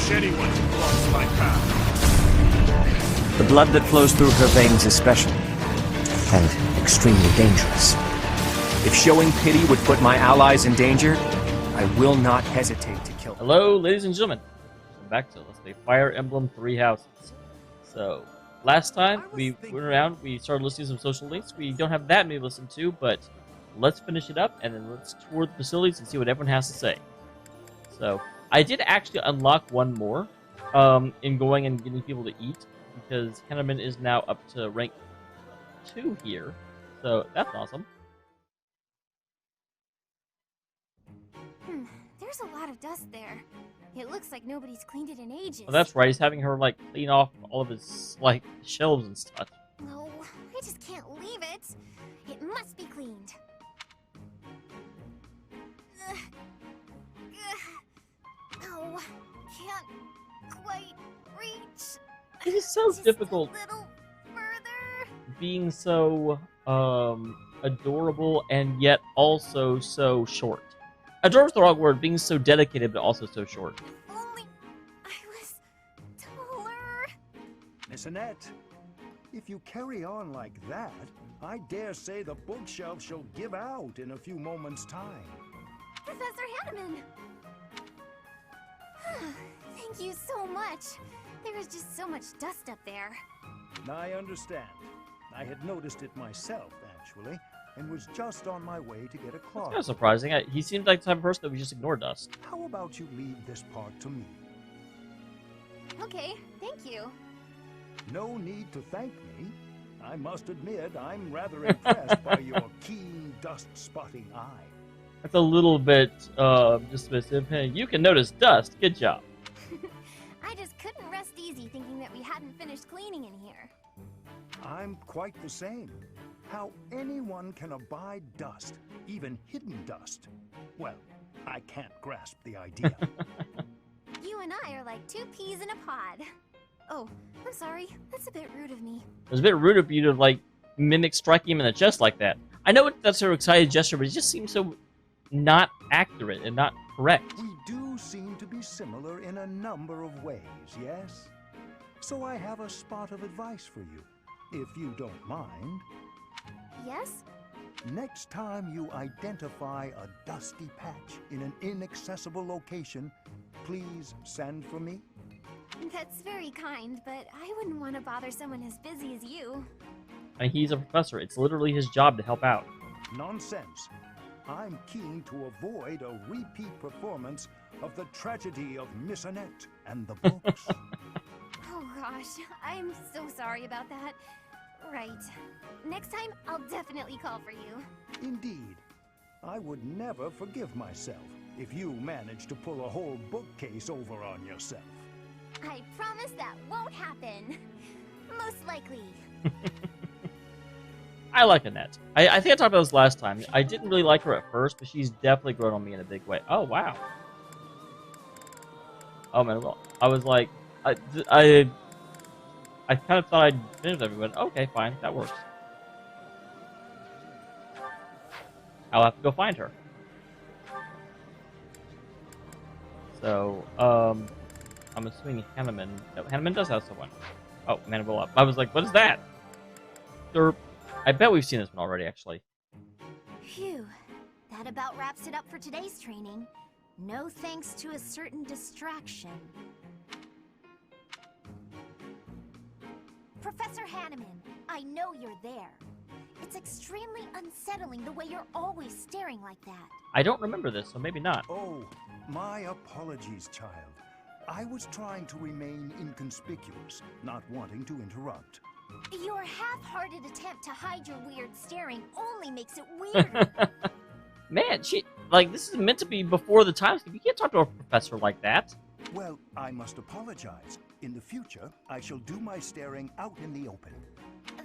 punish anyone who crosses my path. The blood that flows through her veins is special, and extremely dangerous. If showing pity would put my allies in danger, I will not hesitate to kill them. Hello, ladies and gentlemen. Welcome back to, let's say, Fire Emblem 3 Houses. So, last time we went around, we started listening to some social links. We don't have that many to listen to, but let's finish it up, and then let's tour the facilities and see what everyone has to say. So, I did actually unlock one more in going and getting people to eat, because Henneman is now up to rank 2 here. So, that's awesome. There's a lot of dust there. It looks like nobody's cleaned it in ages. Oh, that's right. He's having her, like, clean off all of his, like, shelves and stuff. No, I just can't leave it. It must be cleaned. Oh, can't quite reach. It is so Just difficult a little further. being so adorable and yet also so short. Adorable's the wrong word, being so dedicated but also so short. If only I was taller. Miss Annette, if you carry on like that, I dare say the bookshelf shall give out in a few moments' time. Professor Hanneman! Thank you so much. There is just so much dust up there. I understand. I had noticed it myself, actually, and was just on my way to get a That's cloth. kind of surprising. He seems like the type of person that would just ignore dust. How about you leave this part to me? Okay, thank you. No need to thank me. I must admit, I'm rather impressed by your keen dust-spotting eye. That's a little bit dismissive. Hey, you can notice dust. Good job. I just couldn't rest easy thinking that we hadn't finished cleaning in here. I'm quite the same. How anyone can abide dust, even hidden dust. Well, I can't grasp the idea. You and I are like two peas in a pod. Oh, I'm sorry. That's a bit rude of me. It was a bit rude of you to, like, mimic striking him in the chest like that. I know that's her excited gesture, but it just seems so not accurate and not correct. We do seem to be similar in a number of ways, yes? So I have a spot of advice for you, if you don't mind. Yes? Next time you identify a dusty patch in an inaccessible location, please send for me. That's very kind, but I wouldn't want to bother someone as busy as you. And he's a professor. It's literally his job to help out. Nonsense. I'm keen to avoid a repeat performance of the tragedy of Miss Annette and the books. Oh gosh, I'm so sorry about that. Right. Next time, I'll definitely call for you. Indeed. I would never forgive myself if you managed to pull a whole bookcase over on yourself. I promise that won't happen. Most likely. I like Annette. I think I talked about this last time. I didn't really like her at first, but she's definitely grown on me in a big way. Oh, wow. Oh, man. Well, I was like... I kind of thought I'd finished everyone. Okay, fine. That works. I'll have to go find her. So, I'm assuming Hanneman... No, Hanneman does have someone. Oh, Manuel up. I was like, what is that? Derp. I bet we've seen this one already, actually. Phew. That about wraps it up for today's training. No thanks to a certain distraction. Professor Hanneman, I know you're there. It's extremely unsettling the way you're always staring like that. I don't remember this, so maybe not. Oh, my apologies, child. I was trying to remain inconspicuous, not wanting to interrupt. Your half-hearted attempt to hide your weird staring only makes it weirder. Man, this is meant to be before the time skip. You can't talk to a professor like that. Well, I must apologize. In the future, I shall do my staring out in the open.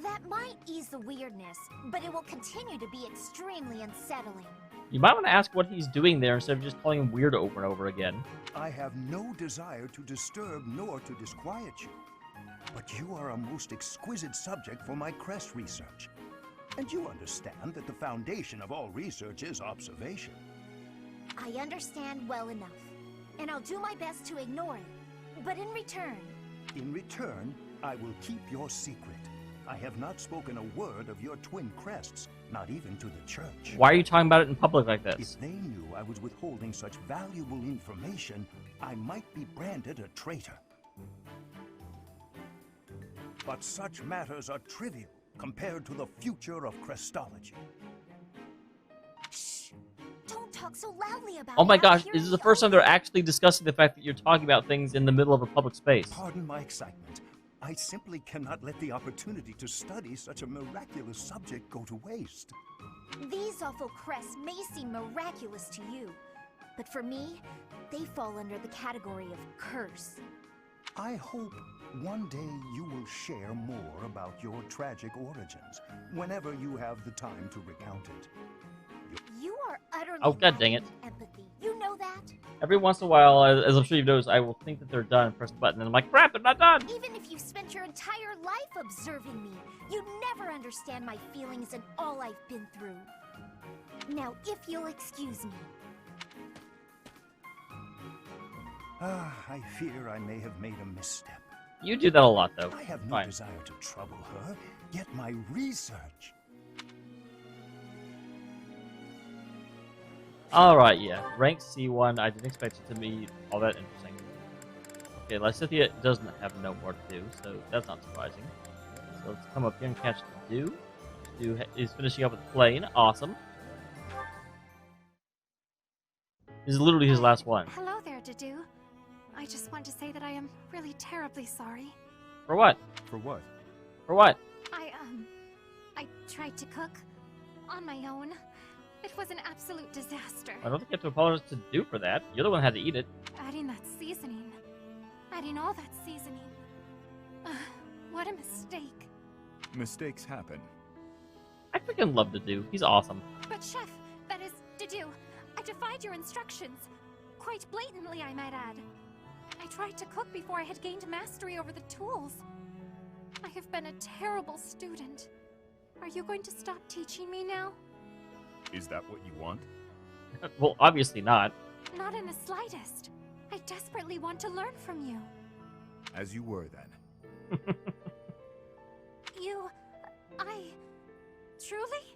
That might ease the weirdness, but it will continue to be extremely unsettling. You might want to ask what he's doing there instead of just calling him weird over and over again. I have no desire to disturb nor to disquiet you. But you are a most exquisite subject for my crest research. And you understand that the foundation of all research is observation. I understand well enough, and I'll do my best to ignore it. But in return... In return, I will keep your secret. I have not spoken a word of your twin crests, not even to the church. Why are you talking about it in public like this? If they knew I was withholding such valuable information, I might be branded a traitor. But such matters are trivial compared to the future of Crestology. Shh! Don't talk so loudly about Oh my it. gosh, I'm this is the hearing first time you. they're actually discussing the fact that you're talking about things in the middle of a public space. Pardon my excitement. I simply cannot let the opportunity to study such a miraculous subject go to waste. These awful crests may seem miraculous to you, but for me, they fall under the category of curse. I hope one day you will share more about your tragic origins, whenever you have the time to recount it. You are utterly Oh, God dang it. lacking in empathy. You know that? Every once in a while, as I'm sure you've noticed, I will think that they're done and press the button, and I'm like, crap, they're not done! Even if you spent your entire life observing me, you'd never understand my feelings and all I've been through. Now, if you'll excuse me. I fear I may have made a misstep. You do that a lot, though. I have no Fine. desire to trouble her, yet my research... Alright, yeah. Rank C1, I didn't expect it to be all that interesting. Okay, Lysithia doesn't have no more to do, so that's not surprising. So let's come up here and catch the Dew. Dew is finishing up with the plane. Awesome. This is literally his last one. Hello there, Dedu. I just want to say that I am really terribly sorry. For what? For what? For what? I tried to cook on my own. It was an absolute disaster. I don't think you have to apologize to Dew for that. You're the one who had to eat it. Adding that seasoning. Adding all that seasoning. What a mistake. Mistakes happen. I freaking love the Dew. He's awesome. But Chef, that is, Dedu, I defied your instructions. Quite blatantly, I might add. I tried to cook before I had gained mastery over the tools. I have been a terrible student. Are you going to stop teaching me now? Is that what you want? Well, obviously not. Not in the slightest. I desperately want to learn from you. As you were then. Truly?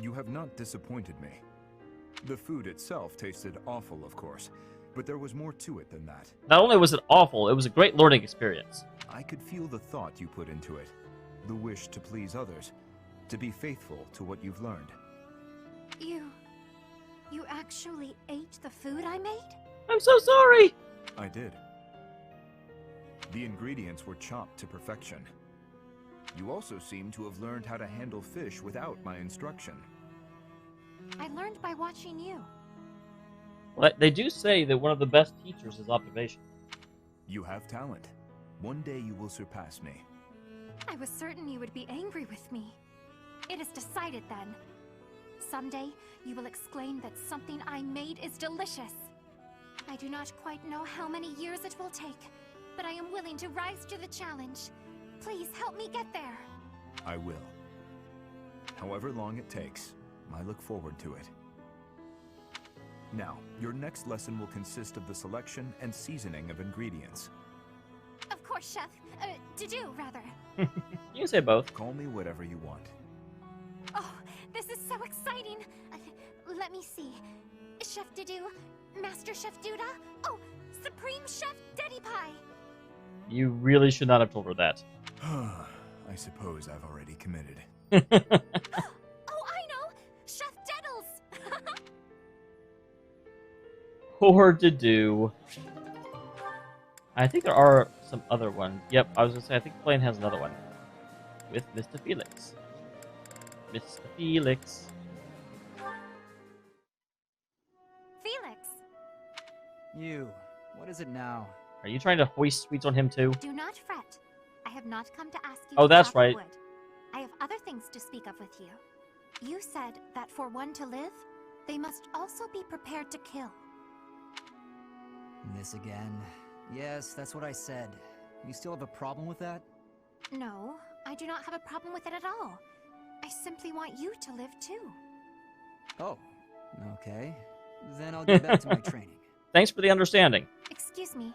You have not disappointed me. The food itself tasted awful, of course, but there was more to it than that. Not only was it awful, it was a great learning experience. I could feel the thought you put into it, the wish to please others, to be faithful to what you've learned. You actually ate the food I made? I'm so sorry! I did. The ingredients were chopped to perfection. You also seem to have learned how to handle fish without my instruction. I learned by watching you. Well, they do say that one of the best teachers is observation. You have talent. One day you will surpass me. I was certain you would be angry with me. It is decided then. Someday, you will exclaim that something I made is delicious. I do not quite know how many years it will take, but I am willing to rise to the challenge. Please help me get there. I will. However long it takes, I look forward to it. Now, your next lesson will consist of the selection and seasoning of ingredients. Of course, Chef. To-do, rather. You can say both. Call me whatever you want. Oh, this is so exciting. Let me see. Chef Dedu, Master Chef Duda, oh, Supreme Chef Deddy Pie. You really should not have told her that. I suppose I've already committed. Oh, I know! Chef Deddles! Poor to do. I think there are some other ones. Yep, I was gonna say, I think Plane has another one. With Mr. Felix. Mr. Felix. Felix, You, what is it now? Are you trying to hoist sweets on him too? Do not fret. I have not come to ask you Oh, to that's chop right. wood. I have other things to speak of with you. You said that for one to live, they must also be prepared to kill. This again. Yes, that's what I said. You still have a problem with that? No, I do not have a problem with it at all. I simply want you to live too. Oh, okay. Then I'll get back to my training. Thanks for the understanding. Excuse me.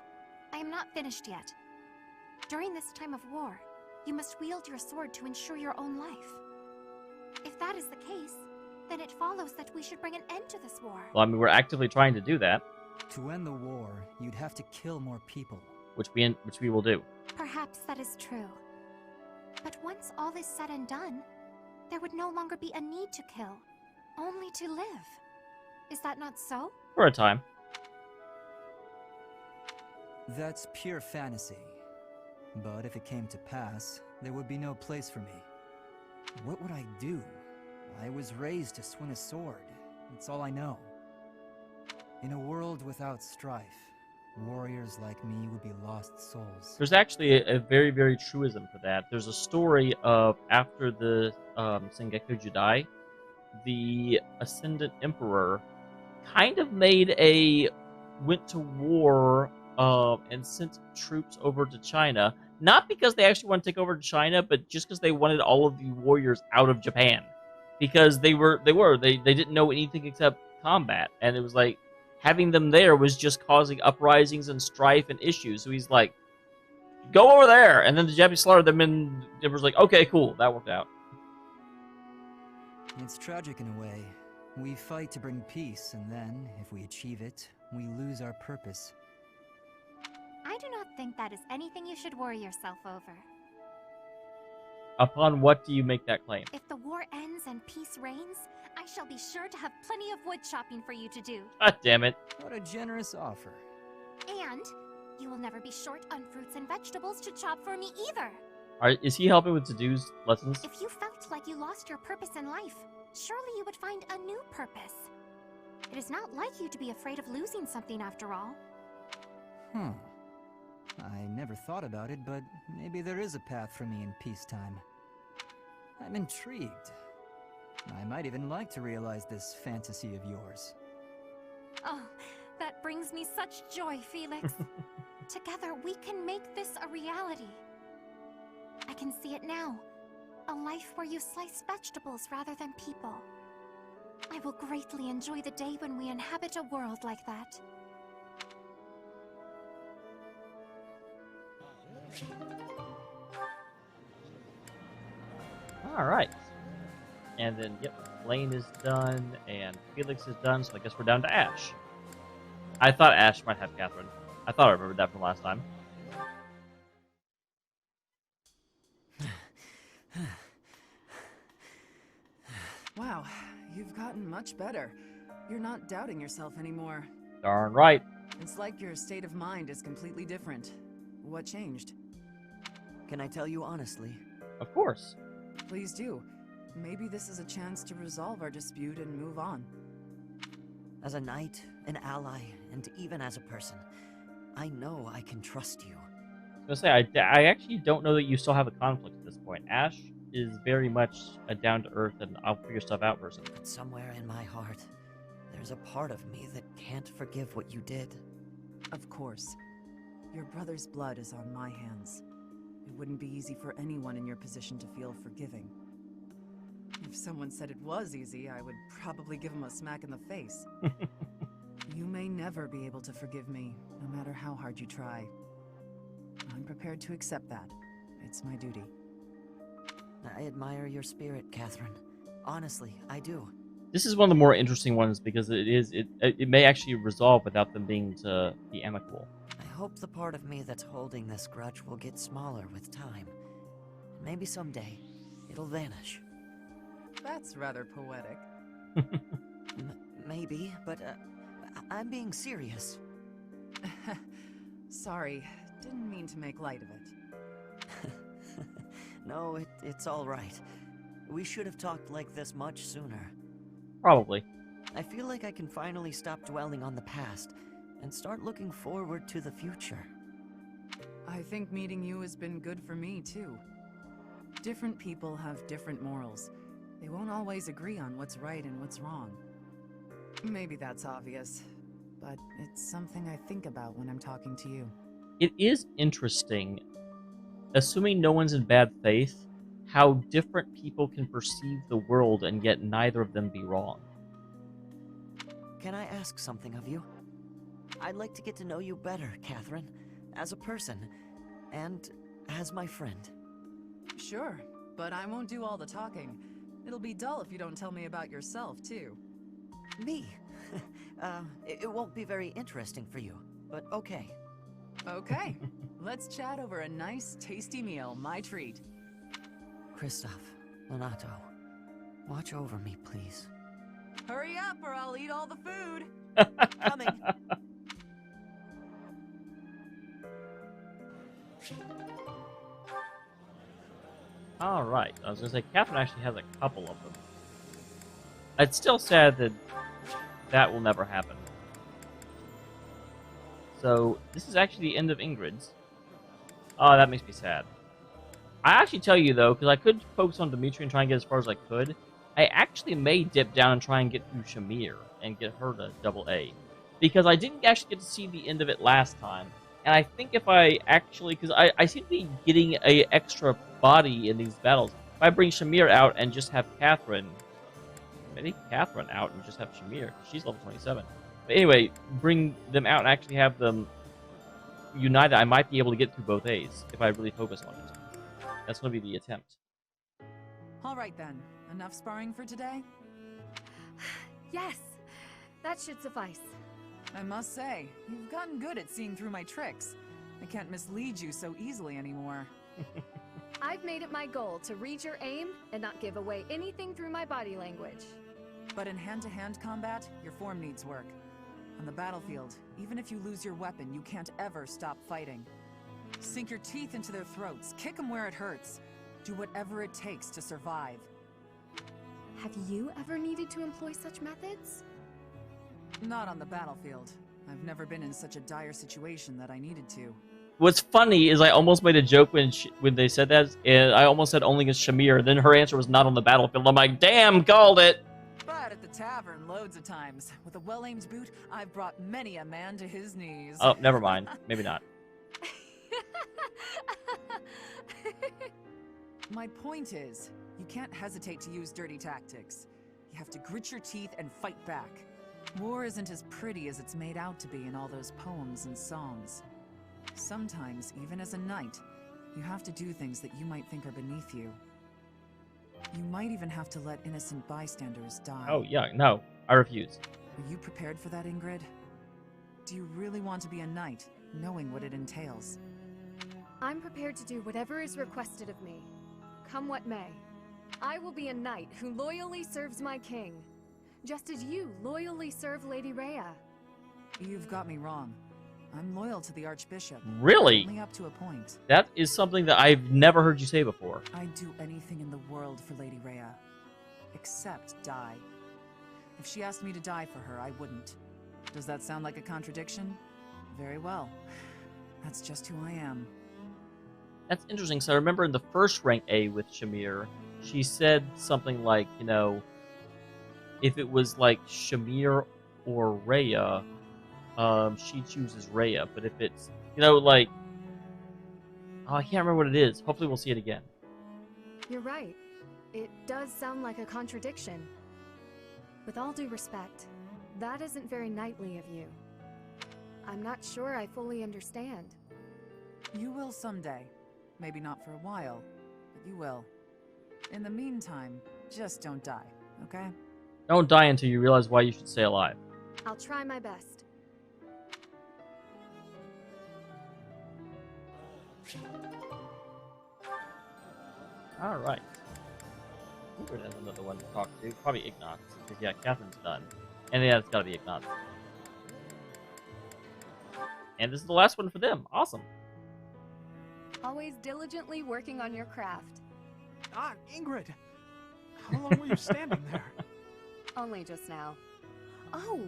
I am not finished yet. During this time of war, you must wield your sword to ensure your own life. If that is the case, then it follows that we should bring an end to this war. Well, I mean, we're actively trying to do that, To end the war, you'd have to kill more people. which we will do. Perhaps that is true. But once all is said and done, there would no longer be a need to kill, only to live. Is that not so? For a time. That's pure fantasy. But if it came to pass, there would be no place for me. What would I do? I was raised to swing a sword. It's all I know. In a world without strife, warriors like me would be lost souls. There's actually a very, very truism for that. There's a story of after the Sengoku Jidai, the Ascendant Emperor kind of went to war and sent troops over to China. Not because they actually want to take over China, but just because they wanted all of the warriors out of Japan. Because they didn't know anything except combat. And it was like, having them there was just causing uprisings and strife and issues. So he's like, go over there! And then the Japanese slaughtered them, and it was like, okay, cool, that worked out. It's tragic in a way. We fight to bring peace, and then, if we achieve it, we lose our purpose. I do not think that is anything you should worry yourself over. Upon what do you make that claim? If the war ends and peace reigns, I shall be sure to have plenty of wood chopping for you to do. God damn it. What a generous offer. And you will never be short on fruits and vegetables to chop for me either. Is he helping with Tadu's lessons? If you felt like you lost your purpose in life, surely you would find a new purpose. It is not like you to be afraid of losing something after all. I never thought about it, but maybe there is a path for me in peacetime. I'm intrigued. I might even like to realize this fantasy of yours. Oh, that brings me such joy, Felix. Together, we can make this a reality. I can see it now. A life where you slice vegetables rather than people. I will greatly enjoy the day when we inhabit a world like that. Alright. And then, yep, Blaine is done, and Felix is done, so I guess we're down to Ash. I thought Ash might have Catherine. I thought I remembered that from last time. Wow, you've gotten much better. You're not doubting yourself anymore. Darn right. It's like your state of mind is completely different. What changed? Can I tell you honestly? Of course. Please do. Maybe this is a chance to resolve our dispute and move on. As a knight, an ally, and even as a person, I know I can trust you. I was gonna say, I actually don't know that you still have a conflict at this point. Ash is very much a down-to-earth and I'll figure stuff out person. But somewhere in my heart, there's a part of me that can't forgive what you did. Of course. Your brother's blood is on my hands. It wouldn't be easy for anyone in your position to feel forgiving. If someone said it was easy, I would probably give him a smack in the face. You may never be able to forgive me, no matter how hard you try. I'm prepared to accept that. It's my duty. I admire your spirit, Catherine. Honestly, I do. This is one of the more interesting ones because it may actually resolve without them being to be amicable. I hope the part of me that's holding this grudge will get smaller with time. Maybe someday, it'll vanish. That's rather poetic. Maybe, but I'm being serious. Sorry, didn't mean to make light of it. No, it's all right. We should have talked like this much sooner. Probably. I feel like I can finally stop dwelling on the past and start looking forward to the future. I think meeting you has been good for me, too. Different people have different morals. They won't always agree on what's right and what's wrong. Maybe that's obvious, but it's something I think about when I'm talking to you. It is interesting, assuming no one's in bad faith, how different people can perceive the world and yet neither of them be wrong. Can I ask something of you? I'd like to get to know you better, Catherine. as a person, and as my friend. Sure, but I won't do all the talking. It'll be dull if you don't tell me about yourself, too. Me? It won't be very interesting for you, but okay. Okay, let's chat over a nice, tasty meal, my treat. Kristoff, Lonato, watch over me, please. Hurry up or I'll eat all the food! Coming! Alright, I was gonna say, Catherine actually has a couple of them. It's still sad that that will never happen. So, this is actually the end of Ingrid's. Oh, that makes me sad. I actually tell you, though, because I could focus on Dimitri and try and get as far as I could, I actually may dip down and try and get through Shamir and get her to double A. Because I didn't actually get to see the end of it last time. And I think if I actually... Because I seem to be getting a extra body in these battles. If I bring Shamir out and just have Catherine... Maybe Catherine out and just have Shamir. She's level 27. But anyway, bring them out and actually have them united. I might be able to get through both A's if I really focus on it. That's going to be the attempt. All right then, enough sparring for today? Yes, that should suffice. I must say, you've gotten good at seeing through my tricks. I can't mislead you so easily anymore. I've made it my goal to read your aim and not give away anything through my body language. But in hand-to-hand combat, your form needs work. On the battlefield, even if you lose your weapon, you can't ever stop fighting. Sink your teeth into their throats, kick them where it hurts. Do whatever it takes to survive. Have you ever needed to employ such methods? Not on the battlefield. I've never been in such a dire situation that I needed to. What's funny is I almost made a joke when they said that, and I almost said only against Shamir, and then her answer was not on the battlefield. I'm like, damn, called it! But at the tavern, loads of times. With a well-aimed boot, I've brought many a man to his knees. Oh, never mind. Maybe not. My point is, you can't hesitate to use dirty tactics. You have to grit your teeth and fight back. War isn't as pretty as it's made out to be in all those poems and songs. Sometimes, even as a knight, you have to do things that you might think are beneath you. You might even have to let innocent bystanders die. Oh, yeah, no. I refuse. Are you prepared for that, Ingrid? Do you really want to be a knight, knowing what it entails? I'm prepared to do whatever is requested of me. Come what may. I will be a knight who loyally serves my king. Just as you loyally serve Lady Rhea. You've got me wrong. I'm loyal to the Archbishop. Really? Only up to a point. That is something that I've never heard you say before. I'd do anything in the world for Lady Rhea. Except die. If she asked me to die for her, I wouldn't. Does that sound like a contradiction? Very well. That's just who I am. That's interesting. So I remember in the first rank A with Shamir, she said something like, you know, if it was like Shamir or Rhea, she chooses Rhea. But if it's, you know, like, oh, I can't remember what it is. Hopefully we'll see it again. You're right. It does sound like a contradiction. With all due respect, that isn't very knightly of you. I'm not sure I fully understand. You will someday. Maybe not for a while, but you will. In the meantime, just don't die, okay? Don't die until you realize why you should stay alive. I'll try my best. Alright. Ingrid has another one to talk to. Probably Ignatz. Because, yeah, Catherine's done. And yeah, it's gotta be Ignatz. And this is the last one for them. Awesome. Always diligently working on your craft. Ah, Ingrid! How long were you standing there? Only just now. Oh,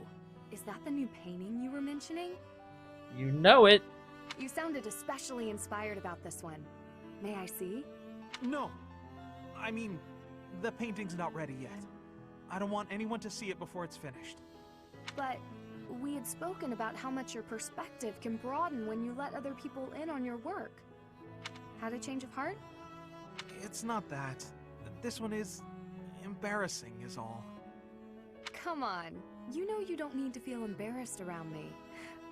is that the new painting you were mentioning? You know it. You sounded especially inspired about this one. May I see? No. I mean, the painting's not ready yet. I don't want anyone to see it before it's finished. But we had spoken about how much your perspective can broaden when you let other people in on your work. Had a change of heart? It's not that. This one is embarrassing is all. Come on. You know you don't need to feel embarrassed around me.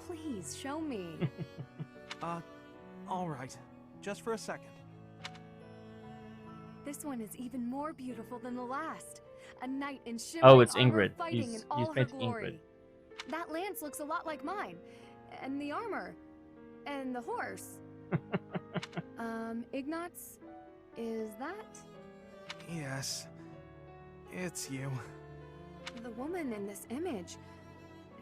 Please, show me. All right, just for a second. This one is even more beautiful than the last. A knight in shimmering it's armor Ingrid. fighting He's in all her painted glory. That lance looks a lot like mine. And the armor. And the horse. Ignatz? Is that? Yes, it's you. The woman in this image.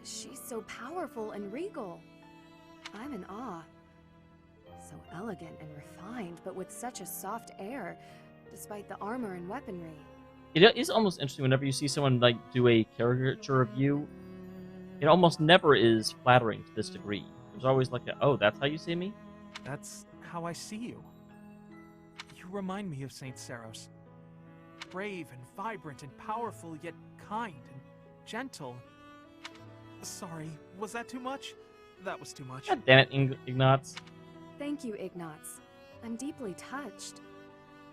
She's so powerful and regal. I'm in awe. So elegant and refined, but with such a soft air, despite the armor and weaponry. It is almost interesting whenever you see someone like do a caricature of you. It almost never is flattering to this degree. There's always like a, oh, that's how you see me? That's how I see you. You remind me of Saint Saros. Brave and vibrant and powerful, yet kind and gentle. Sorry, was that too much? That was too much. God damn it, Ignatz. Thank you, Ignatz. I'm deeply touched.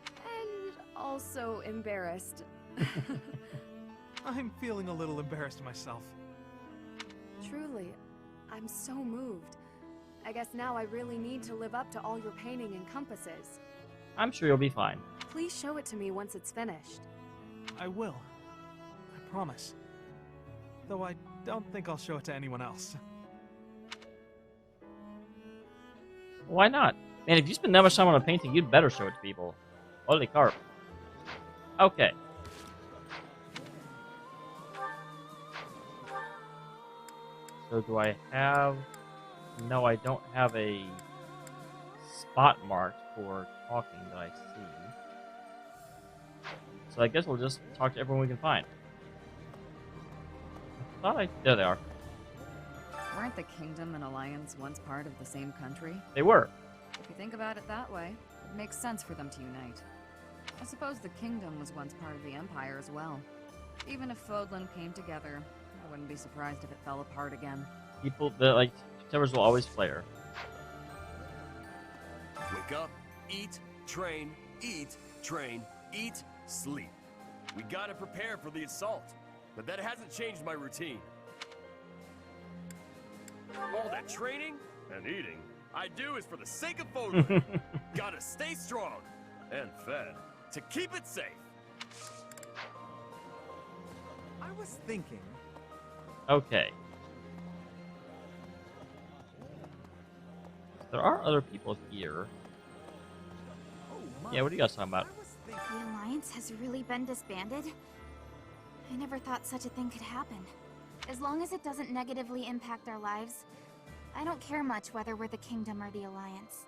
And also embarrassed. I'm feeling a little embarrassed myself. Truly, I'm so moved. I guess now I really need to live up to all your painting encompasses. I'm sure you'll be fine. Please show it to me once it's finished. I will. I promise. Though I don't think I'll show it to anyone else. Why not? Man, if you spend that much time on a painting, you'd better show it to people. Holy carp. Okay. So do I have... No, I don't have a spot marked for talking that I see. So I guess we'll just talk to everyone we can find. I thought I... There they are. Weren't the Kingdom and Alliance once part of the same country? They were. If you think about it that way, it makes sense for them to unite. I suppose the Kingdom was once part of the Empire as well. Even if Fodlan came together, I wouldn't be surprised if it fell apart again. People that, like, tempers will always flare. Wake up, eat, train, eat, sleep. We gotta prepare for the assault, but that hasn't changed my routine. All that training and eating I do is for the sake of Fodlan. Gotta stay strong and fed to keep it safe. I was thinking... Okay. There are other people here. Yeah, what are you guys talking about? The Alliance has really been disbanded? I never thought such a thing could happen. As long as it doesn't negatively impact our lives, I don't care much whether we're the Kingdom or the Alliance.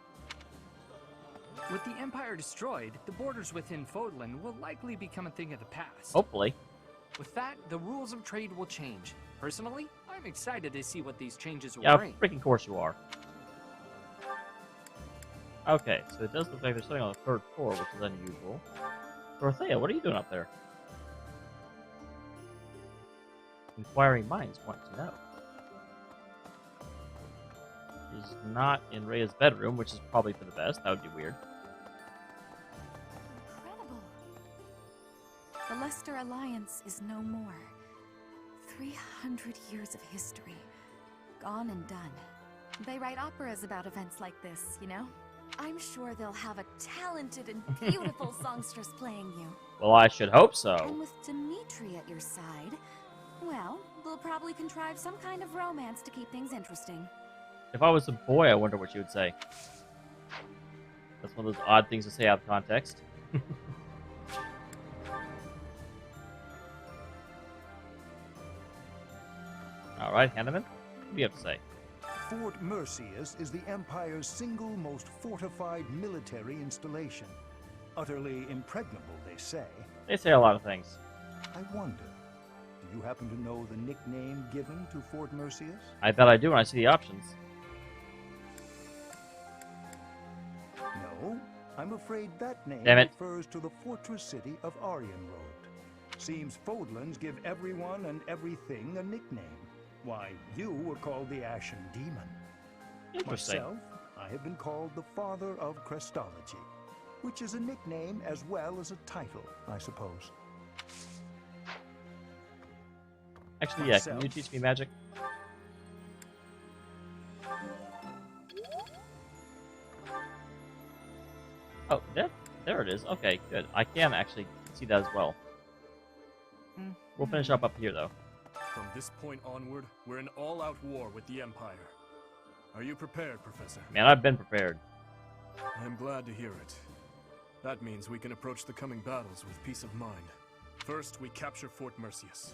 With the Empire destroyed, the borders within Fodlan will likely become a thing of the past. Hopefully. With that, the rules of trade will change. Personally, I'm excited to see what these changes will Yeah, bring. freaking course you are. Okay, so it does look like they're sitting on the 3rd floor, which is unusual. Dorothea, what are you doing up there? Inquiring minds want to know. She's not in Rhea's bedroom, which is probably for the best. That would be weird. Incredible. The Leicester Alliance is no more. 300 years of history. Gone and done. They write operas about events like this, you know? I'm sure they'll have a talented and beautiful songstress playing you. Well, I should hope And so. with Dimitri at your side, well, they'll probably contrive some kind of romance to keep things interesting. If I was a boy, I wonder what she would say. That's one of those odd things to say out of context. Alright, Hanneman, what do you have to say? Fort Mercius is the Empire's single most fortified military installation. Utterly impregnable, they say. They say a lot of things. I wonder, do you happen to know the nickname given to Fort Mercius? I bet I do when I see the options. No, I'm afraid that name Damn it. refers to the fortress city of Arianrode. Seems Fodlans give everyone and everything a nickname. Why, you were called the Ashen Demon. Interesting. Myself, I have been called the Father of Crestology, which is a nickname as well as a title, I suppose. Actually, yeah, can you teach me magic? Oh, there it is. Okay, good. I can actually see that as well. We'll finish up here, though. From this point onward, we're in all-out war with the Empire. Are you prepared, Professor? Man, I've been prepared. I'm glad to hear it. That means we can approach the coming battles with peace of mind. First, we capture Fort Mercius.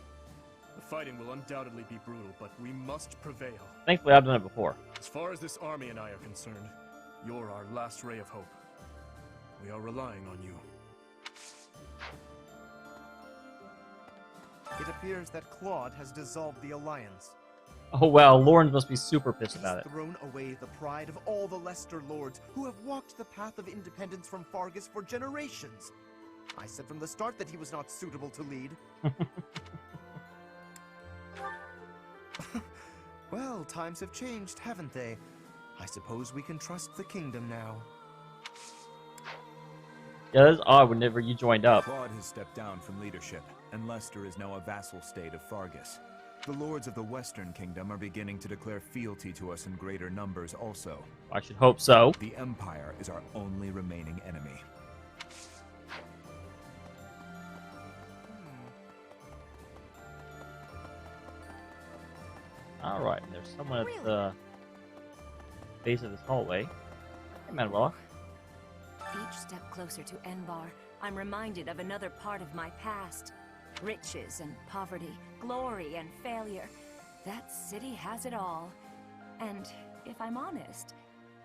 The fighting will undoubtedly be brutal, but we must prevail. Thankfully, I've done it before. As far as this army and I are concerned, you're our last ray of hope. We are relying on you. It appears that Claude has dissolved the Alliance. Oh, wow. Lawrence must be super pissed about it. He's thrown away the pride of all the Lester Lords who have walked the path of independence from Fargus for generations. I said from the start that he was not suitable to lead. Well, times have changed, haven't they? I suppose we can trust the kingdom now. Yeah, that's odd whenever you joined up. Claude has stepped down from leadership, and Lester is now a vassal state of Fargus. The lords of the Western Kingdom are beginning to declare fealty to us in greater numbers also. I should hope so. The Empire is our only remaining enemy. Alright, and there's someone at the base of this hallway. Hey, Manuela. Each step closer to Enbar, I'm reminded of another part of my past. Riches and poverty, glory and failure. That city has it all. And if I'm honest,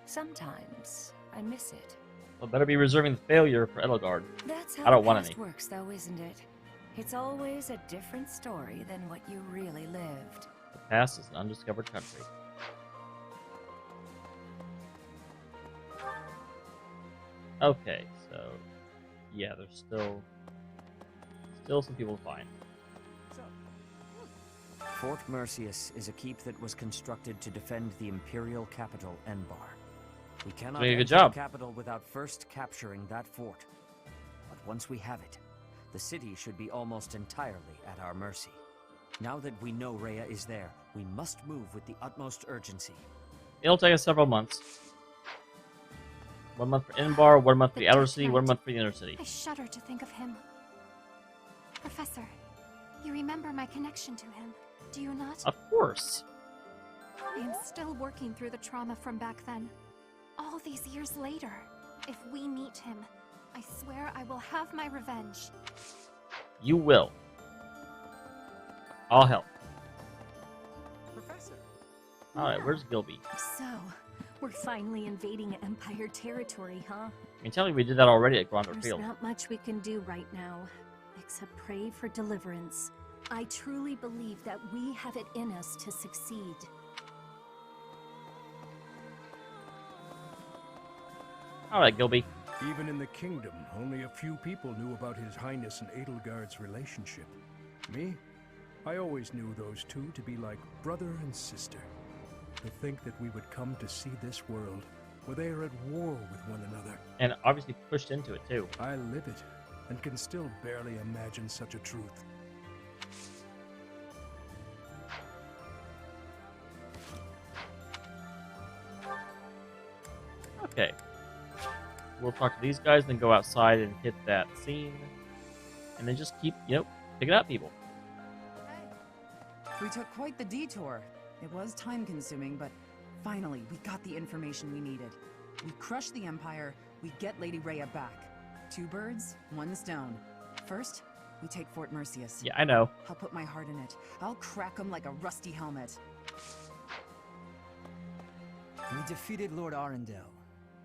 sometimes I miss it. Well, better be reserving the failure for Edelgard. That's how I don't the want past any. works, though, isn't it? It's always a different story than what you really lived. The past is an undiscovered country. Okay, so yeah, there's still some people to find. Fort Mercius is a keep that was constructed to defend the imperial capital, Enbar. We cannot Doing a good enter job. the capital without first capturing that fort. But once we have it, the city should be almost entirely at our mercy. Now that we know Rhea is there, we must move with the utmost urgency. It'll take us several months. 1 month for Enbar, 1 month for the outer city, 1 month for the inner city. I shudder to think of him. Professor, you remember my connection to him, do you not? Of course. I am still working through the trauma from back then. All these years later, if we meet him, I swear I will have my revenge. You will. I'll help. Professor. Alright, where's Gilby? So, we're finally invading Empire territory, huh? I can tell you we did that already at Gronder There's Field. not much we can do right now, except pray for deliverance. I truly believe that we have it in us to succeed. Alright, Gilby. Even in the kingdom, only a few people knew about His Highness and Edelgard's relationship. Me? I always knew those two to be like brother and sister. To think that we would come to see this world, where they are at war with one another. And obviously pushed into it, too. I live it, and can still barely imagine such a truth. Okay. We'll talk to these guys, then go outside and hit that scene. And then just keep, picking up people. We took quite the detour. It was time-consuming, but finally, we got the information we needed. We crush the Empire, we get Lady Rhea back. 2 birds, 1 stone. First, we take Fort Mercius. Yeah, I know. I'll put my heart in it. I'll crack him like a rusty helmet. We defeated Lord Arundel.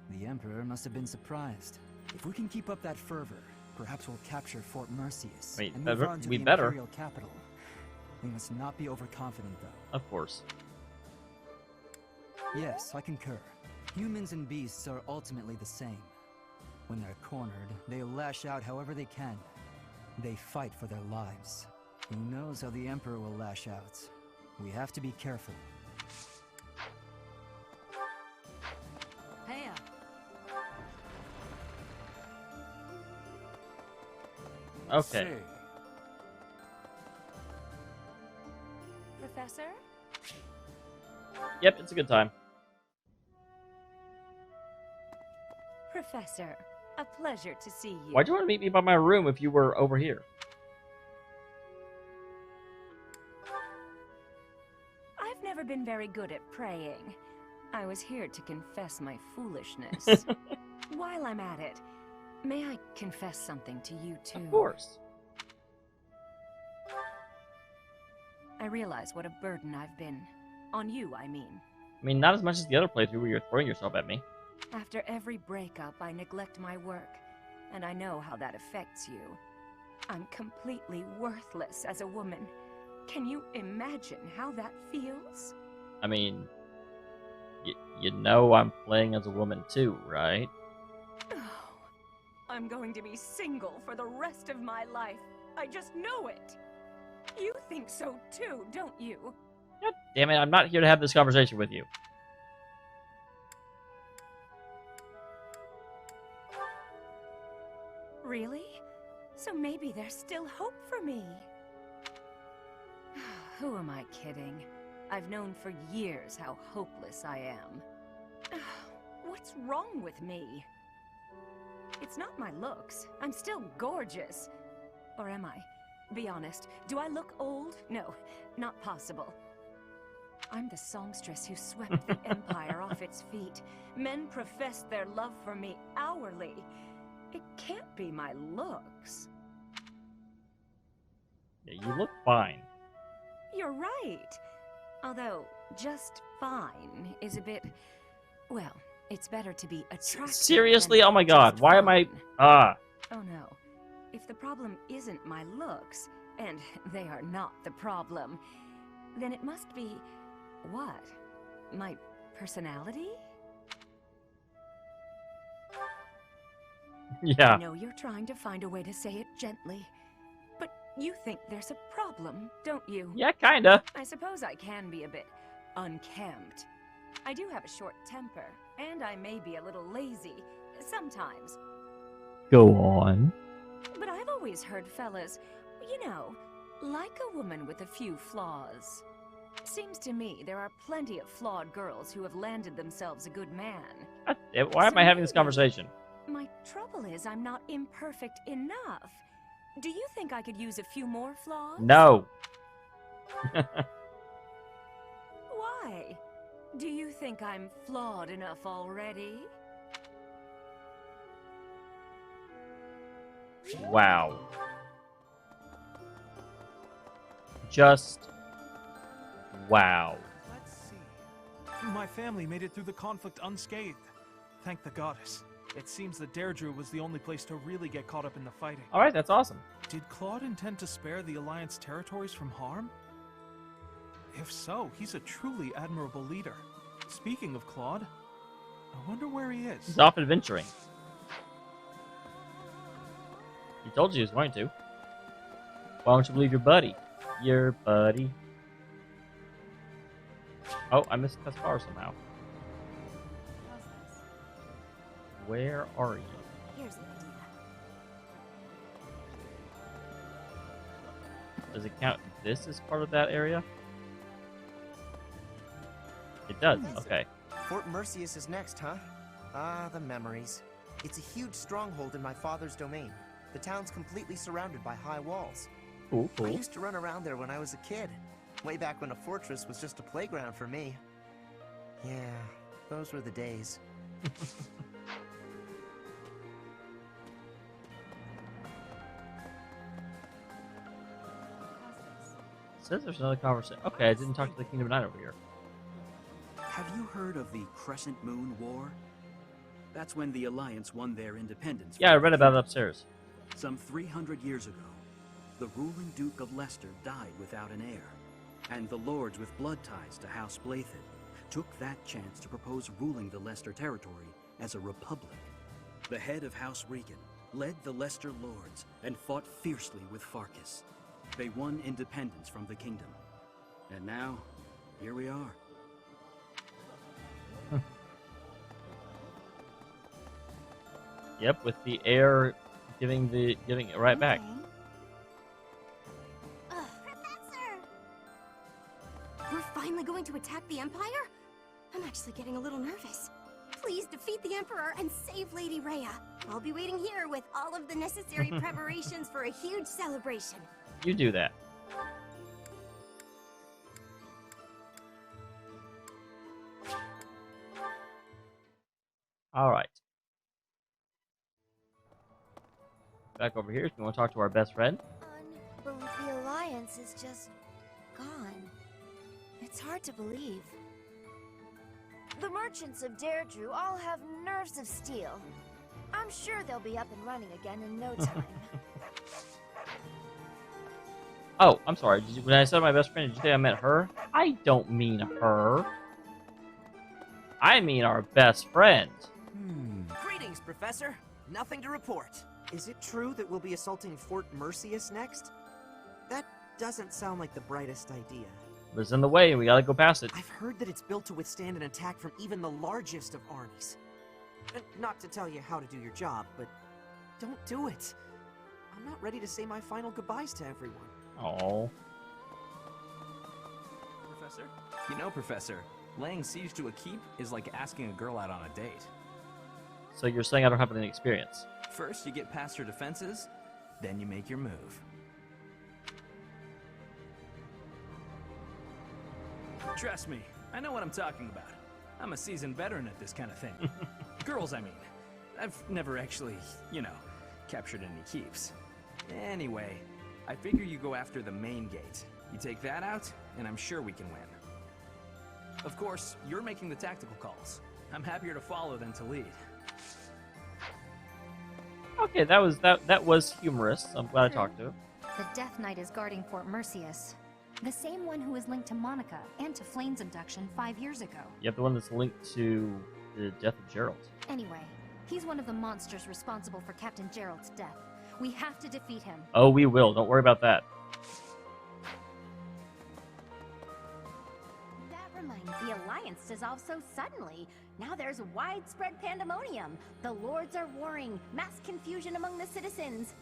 The Emperor must have been surprised. If we can keep up that fervor, perhaps we'll capture Fort Mercius Wait, and move on to we the better. Imperial capital. We must not be overconfident, though. Of course. Yes, I concur. Humans and beasts are ultimately the same. When they're cornered, they lash out however they can. They fight for their lives. Who knows how the Emperor will lash out? We have to be careful. Hey, Okay. Professor? Yep, it's a good time. Professor, A pleasure to see you. Why'd you want to meet me by my room if you were over here? I've never been very good at praying. I was here to confess my foolishness. While I'm at it, may I confess something to you too? Of course. I realize what a burden I've been. On you, I mean. I mean, not as much as the other playthrough where you're throwing yourself at me. After every breakup, I neglect my work, and I know how that affects you. I'm completely worthless as a woman. Can you imagine how that feels? I mean, you know I'm playing as a woman too, right? Oh, I'm going to be single for the rest of my life. I just know it. You think so too, don't you? God damn it, I'm not here to have this conversation with you. Really? So maybe there's still hope for me. Who am I kidding? I've known for years how hopeless I am. What's wrong with me? It's not my looks. I'm still gorgeous. Or am I? Be honest, do I look old? No, not possible. I'm the songstress who swept the Empire off its feet. Men profess their love for me hourly. It can't be my looks. Yeah, you look fine. You're right. Although, just fine is a bit... Well, it's better to be attractive. Seriously? Oh my god, why am I... Ah. Oh no. If the problem isn't my looks, and they are not the problem, then it must be... what? My personality? Yeah. I know you're trying to find a way to say it gently, but you think there's a problem, don't you? Yeah, kinda. I suppose I can be a bit unkempt. I do have a short temper, and I may be a little lazy, sometimes. Go on. But I've always heard fellas, you know, like a woman with a few flaws. Seems to me there are plenty of flawed girls who have landed themselves a good man. Why am I having this conversation? My trouble is I'm not imperfect enough. Do you think I could use a few more flaws? No. Why? Do you think I'm flawed enough already? Wow. Just... wow. Let's see. My family made it through the conflict unscathed. Thank the goddess. It seems that Deirdre was the only place to really get caught up in the fighting. Alright, that's awesome. Did Claude intend to spare the Alliance territories from harm? If so, he's a truly admirable leader. Speaking of Claude, I wonder where he is. He's off adventuring. He told you he was going to. Why don't you believe your buddy? Your buddy. Oh, I missed Caspar somehow. Where are you? Here's an idea. Does it count this as part of that area? It does, okay. Fort Mercius is next, huh? Ah, the memories. It's a huge stronghold in my father's domain. The town's completely surrounded by high walls. Cool, I used to run around there when I was a kid. Way back when a fortress was just a playground for me. Yeah, those were the days. Says there's another conversation. Okay, I didn't talk to the Kingdom Knight over here. Have you heard of the Crescent Moon War? That's when the Alliance won their independence. Yeah, I read about it upstairs. Some 300 years ago, the ruling Duke of Leicester died without an heir, and the lords with blood ties to House Blathid took that chance to propose ruling the Leicester territory as a republic. The head of House Regan led the Leicester lords and fought fiercely with Farkas. They won independence from the kingdom. And now, here we are. Yep, with the heir giving it right back. Professor! We're finally going to attack the Empire? I'm actually getting a little nervous. Please defeat the Emperor and save Lady Rhea. I'll be waiting here with all of the necessary preparations for a huge celebration. You do that. Alright. Back over here, if you want to talk to our best friend. The Alliance is just gone. It's hard to believe. The merchants of Deirdre all have nerves of steel. I'm sure they'll be up and running again in no time. Oh, I'm sorry. When I said my best friend, did you think I meant her? I don't mean her. I mean our best friend. Greetings, Professor. Nothing to report. Is it true that we'll be assaulting Fort Mercius next? That doesn't sound like the brightest idea. But it's in the way, and we gotta go past it. I've heard that it's built to withstand an attack from even the largest of armies. And not to tell you how to do your job, but don't do it. I'm not ready to say my final goodbyes to everyone. Oh. Professor? You know, Professor, laying siege to a keep is like asking a girl out on a date. So you're saying I don't have any experience? First, you get past her defenses, then you make your move. Trust me, I know what I'm talking about. I'm a seasoned veteran at this kind of thing. Girls, I mean. I've never actually, you know, captured any keeps. Anyway, I figure you go after the main gate. You take that out, and I'm sure we can win. Of course, you're making the tactical calls. I'm happier to follow than to lead. Okay, that was humorous. I'm glad I talked to him. The Death Knight is guarding Fort Mercius. The same one who was linked to Monica and to Flame's abduction 5 years ago. You have the one that's linked to the death of Gerald. Anyway, he's one of the monsters responsible for Captain Gerald's death. We have to defeat him. Oh, we will. Don't worry about that. That reminds me, the Alliance dissolved so suddenly. Now there's widespread pandemonium. The lords are warring, mass confusion among the citizens.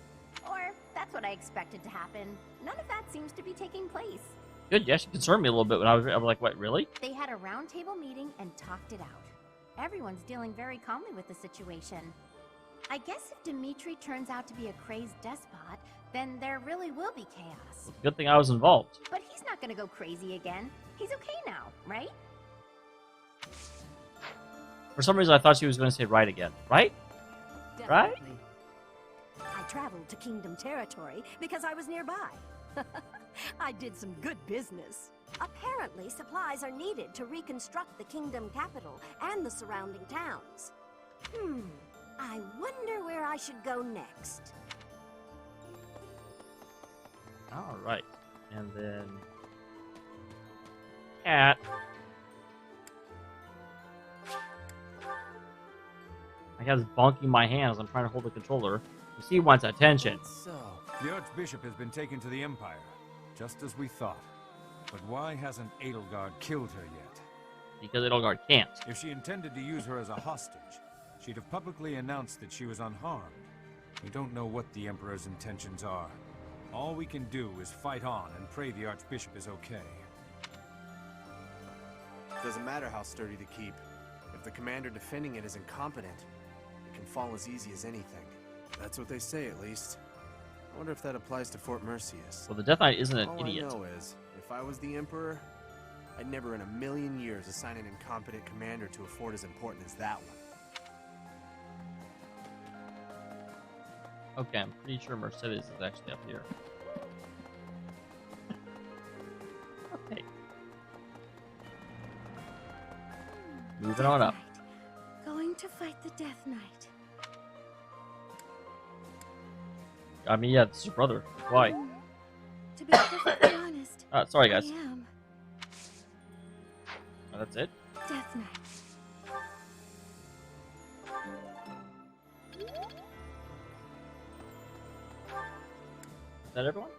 Or, that's what I expected to happen. None of that seems to be taking place. Good, yeah, she concerned me a little bit when I was like, what, really? They had a roundtable meeting and talked it out. Everyone's dealing very calmly with the situation. I guess if Dimitri turns out to be a crazed despot, then there really will be chaos. Good thing I was involved. But he's not gonna go crazy again. He's okay now, right? For some reason, I thought she was going to say right again. Right? Right? I traveled to Kingdom territory because I was nearby. I did some good business. Apparently, supplies are needed to reconstruct the Kingdom capital and the surrounding towns. I wonder where I should go next. Alright. And then... Cat. I have this bonking my hands. I'm trying to hold the controller. You see, he wants attention. So, the Archbishop has been taken to the Empire, just as we thought. But why hasn't Edelgard killed her yet? Because Edelgard can't. If she intended to use her as a hostage, she'd have publicly announced that she was unharmed. We don't know what the Emperor's intentions are. All we can do is fight on and pray the Archbishop is okay. Doesn't matter how sturdy the keep. If the commander defending it is incompetent, it can fall as easy as anything. That's what they say, at least. I wonder if that applies to Fort Mercius. Well, the Death Knight isn't an All idiot. I know is, if I was the Emperor, I'd never in a million years assign an incompetent commander to a fort as important as that one. Okay, I'm pretty sure Mercedes is actually up here. Okay. Moving on up. Going to fight the Death Knight. I mean, yeah, this is your brother. Why? To be perfectly honest, sorry, guys. I am Oh, that's it? Death Knight. Is that everyone?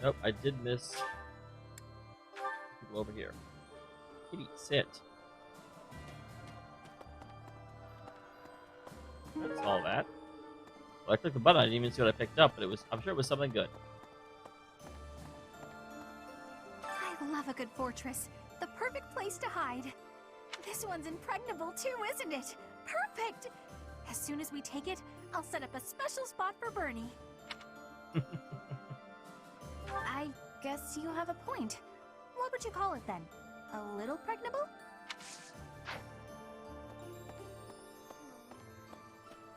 Nope, I did miss people over here. Kitty, sit. That's all that. Well, I clicked the button, I didn't even see what I picked up, but I'm sure it was something good. I love a good fortress. The perfect place to hide. This one's impregnable too, isn't it? Perfect! As soon as we take it, I'll set up a special spot for Bernie. I guess you have a point. What would you call it then? A little pregnable?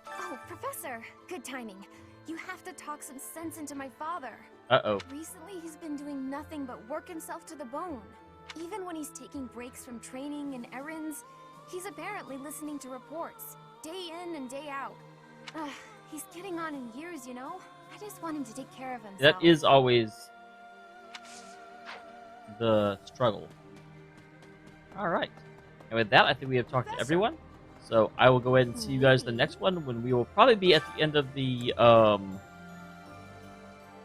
Oh, Professor! Good timing. You have to talk some sense into my father. Uh-oh. Recently, he's been doing nothing but work himself to the bone. Even when he's taking breaks from training and errands, he's apparently listening to reports, day in and day out. He's getting on in years, you know? I just want him to take care of himself. That is always the struggle. Alright. And with that, I think we have talked to everyone. So I will go ahead and see you guys the next one, when we will probably be at the end of the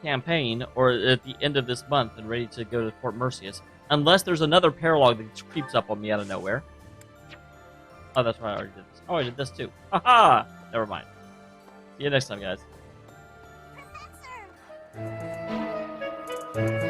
campaign, or at the end of this month, and ready to go to Fort Mercius. Unless there's another paralog that just creeps up on me out of nowhere. Oh, that's right, I already did this. Oh, I did this too. Haha! Never mind. See you next time, guys. Professor!